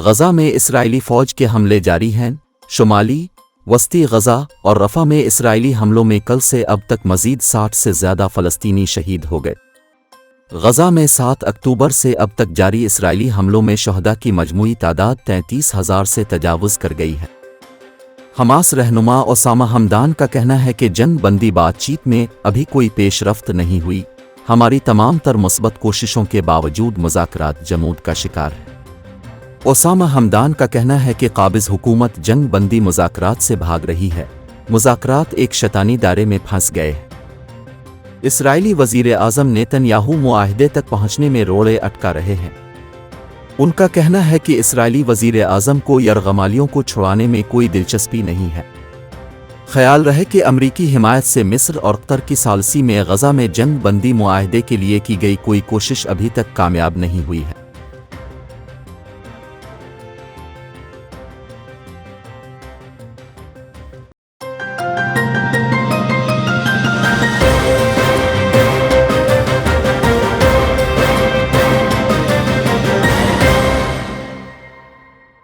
गजा में इसराइली फ़ौज के हमले जारी हैं। शुमाली, वस्ती गजा और रफ़ा में इसराइली हमलों में कल से अब तक मज़ीद 60 से ज़्यादा फ़लस्तीनी शहीद हो गए। गजा में 7 अक्टूबर से अब तक जारी इसराइली हमलों में शहदा की मजमूई तादाद 33,000 से तजावुज़ कर गई है। हमास रहनुमा ओसामा हमदान का कहना है कि जंग बंदी बातचीत में अभी कोई पेशरफ्त नहीं हुई। हमारी तमाम तर मुस्बत कोशिशों के बावजूद मुज़ाकरात जमूद का शिकार है। ओसामा हमदान का कहना है कि काबिज़ हुकूमत जंग बंदी मुज़ाकरात से भाग रही है। मुज़ाकरात एक शैतानी दायरे में फंस गए हैं। इसराइली वज़ीर आज़म नेतन्याहू मुआहदे तक पहुँचने में रोड़े अटका रहे हैं। उनका कहना है कि इसराइली वज़ीर आज़म को यरग़मालियों को छुड़ाने में कोई दिलचस्पी नहीं है। ख्याल रहे कि अमरीकी हिमायत से मिस्र और कतर की सालसी में गजा में जंग बंदी मुआहदे के लिए की गई कोई कोशिश अभी तक कामयाब नहीं हुई है।